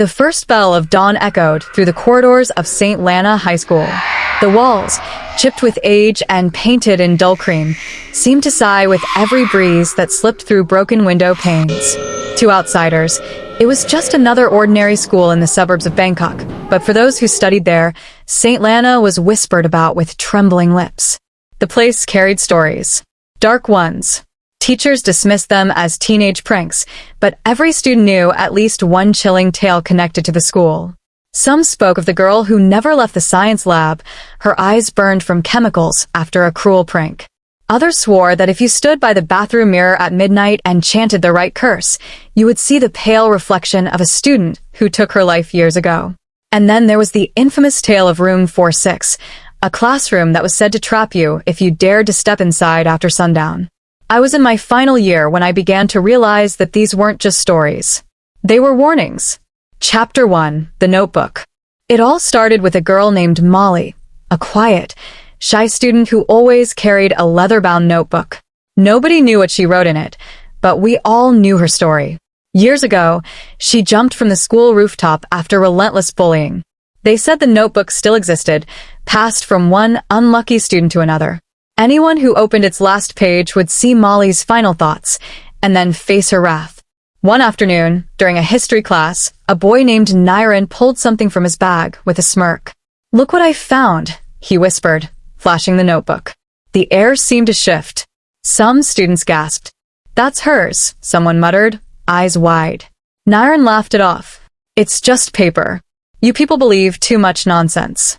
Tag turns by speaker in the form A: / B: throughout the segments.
A: The first bell of dawn echoed through the corridors of St. Lana High School. The walls, chipped with age and painted in dull cream, seemed to sigh with every breeze that slipped through broken window panes. To outsiders, it was just another ordinary school in the suburbs of Bangkok, but for those who studied there, St. Lana was whispered about with trembling lips. The place carried stories. Dark ones. Teachers dismissed them as teenage pranks, but every student knew at least one chilling tale connected to the school. Some spoke of the girl who never left the science lab, her eyes burned from chemicals after a cruel prank. Others swore that if you stood by the bathroom mirror at midnight and chanted the right curse, you would see the pale reflection of a student who took her life years ago. And then there was the infamous tale of Room 46, a classroom that was said to trap you if you dared to step inside after sundown. I was in my final year when I began to realize that these weren't just stories. They were warnings. Chapter 1, The Notebook. It all started with a girl named Molly, a quiet, shy student who always carried a leather-bound notebook. Nobody knew what she wrote in it, but we all knew her story. Years ago, she jumped from the school rooftop after relentless bullying. They said the notebook still existed, passed from one unlucky student to another. Anyone who opened its last page would see Molly's final thoughts, and then face her wrath. One afternoon, during a history class, a boy named Niren pulled something from his bag with a smirk. "Look what I found," he whispered, flashing the notebook. The air seemed to shift. Some students gasped. "That's hers," someone muttered, eyes wide. Niren laughed it off. "It's just paper. You people believe too much nonsense."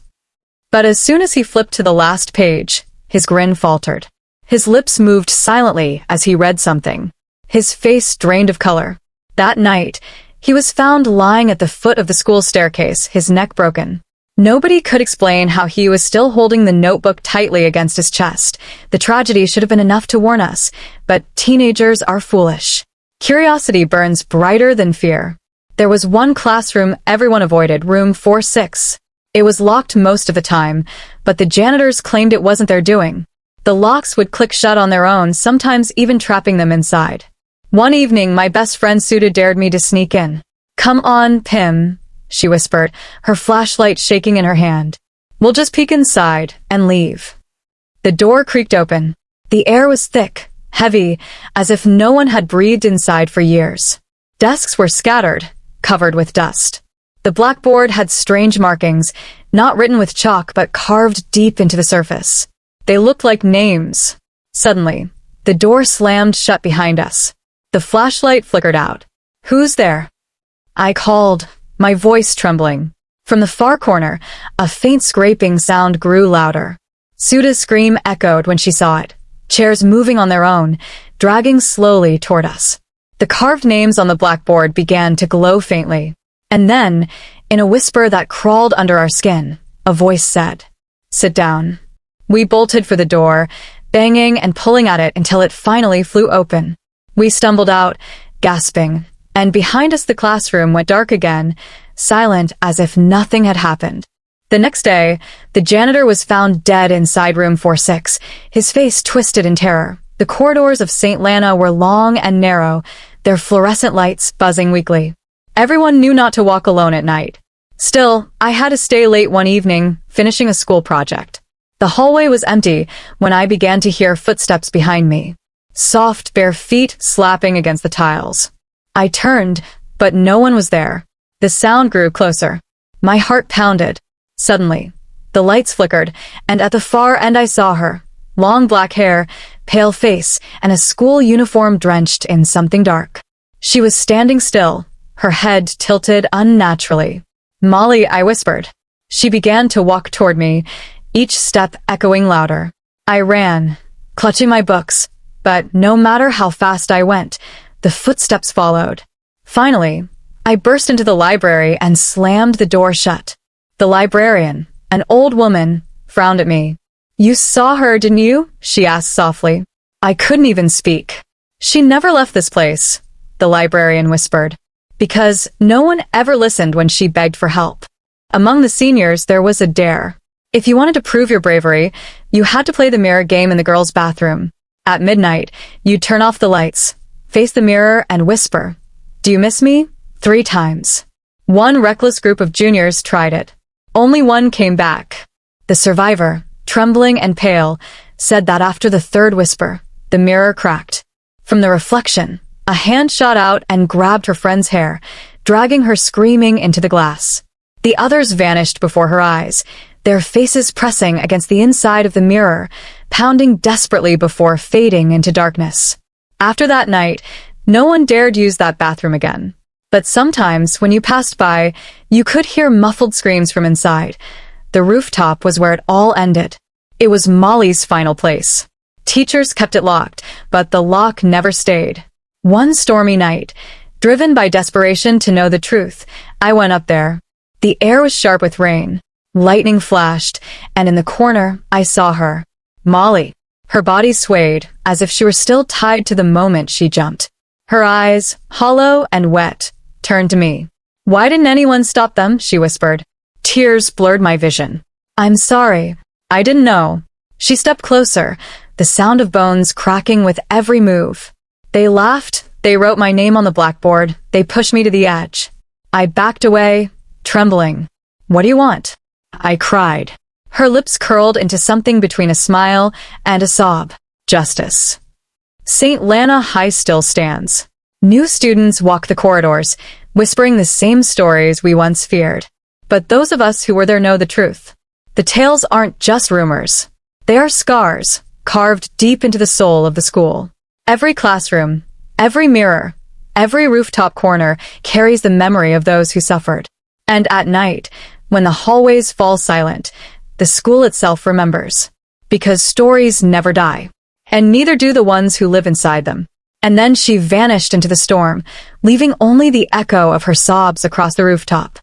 A: But as soon as he flipped to the last page, his grin faltered. His lips moved silently as he read something. His face drained of color. That night, he was found lying at the foot of the school staircase, his neck broken. Nobody could explain how he was still holding the notebook tightly against his chest. The tragedy should have been enough to warn us, but teenagers are foolish. Curiosity burns brighter than fear. There was one classroom everyone avoided, room 46. It was locked most of the time, but the janitors claimed it wasn't their doing. The locks would click shut on their own, sometimes even trapping them inside. One evening, my best friend Suda dared me to sneak in. "Come on, Pim," she whispered, her flashlight shaking in her hand. "We'll just peek inside and leave." The door creaked open. The air was thick, heavy, as if no one had breathed inside for years. Desks were scattered, covered with dust. The blackboard had strange markings, not written with chalk but carved deep into the surface. They looked like names. Suddenly, the door slammed shut behind us. The flashlight flickered out. "Who's there?" I called, my voice trembling. From the far corner, a faint scraping sound grew louder. Suda's scream echoed when she saw it, chairs moving on their own, dragging slowly toward us. The carved names on the blackboard began to glow faintly. And then, in a whisper that crawled under our skin, a voice said, "Sit down." We bolted for the door, banging and pulling at it until it finally flew open. We stumbled out, gasping, and behind us the classroom went dark again, silent as if nothing had happened. The next day, the janitor was found dead inside room 46, his face twisted in terror. The corridors of St. Lana were long and narrow, their fluorescent lights buzzing weakly. Everyone knew not to walk alone at night. Still, I had to stay late one evening, finishing a school project. The hallway was empty when I began to hear footsteps behind me. Soft, bare feet slapping against the tiles. I turned, but no one was there. The sound grew closer. My heart pounded. Suddenly, the lights flickered, and at the far end I saw her. Long black hair, pale face, and a school uniform drenched in something dark. She was standing still, her head tilted unnaturally. "Molly," I whispered. She began to walk toward me, each step echoing louder. I ran, clutching my books, but no matter how fast I went, the footsteps followed. Finally, I burst into the library and slammed the door shut. The librarian, an old woman, frowned at me. "You saw her, didn't you?" she asked softly. I couldn't even speak. "She never left this place," the librarian whispered, because no one ever listened when she begged for help. Among the seniors, there was a dare. If you wanted to prove your bravery, you had to play the mirror game in the girls' bathroom. At midnight, you'd turn off the lights, face the mirror, and whisper, "Do you miss me?" 3 times. One reckless group of juniors tried it. Only one came back. The survivor, trembling and pale, said that after the third whisper, the mirror cracked. From the reflection, a hand shot out and grabbed her friend's hair, dragging her screaming into the glass. The others vanished before her eyes, their faces pressing against the inside of the mirror, pounding desperately before fading into darkness. After that night, no one dared use that bathroom again. But sometimes, when you passed by, you could hear muffled screams from inside. The rooftop was where it all ended. It was Molly's final place. Teachers kept it locked, but the lock never stayed. One stormy night, driven by desperation to know the truth, I went up there. The air was sharp with rain. Lightning flashed, and in the corner, I saw her. Molly. Her body swayed, as if she were still tied to the moment she jumped. Her eyes, hollow and wet, turned to me. "Why didn't anyone stop them?" she whispered. Tears blurred my vision. "I'm sorry. I didn't know." She stepped closer, the sound of bones cracking with every move. They laughed, they wrote my name on the blackboard, they pushed me to the edge. I backed away, trembling. "What do you want?" I cried. Her lips curled into something between a smile and a sob. "Justice." St. Lana High still stands. New students walk the corridors, whispering the same stories we once feared. But those of us who were there know the truth. The tales aren't just rumors. They are scars, carved deep into the soul of the school. Every classroom, every mirror, every rooftop corner carries the memory of those who suffered. And at night, when the hallways fall silent, the school itself remembers. Because stories never die. And neither do the ones who live inside them. And then she vanished into the storm, leaving only the echo of her sobs across the rooftop.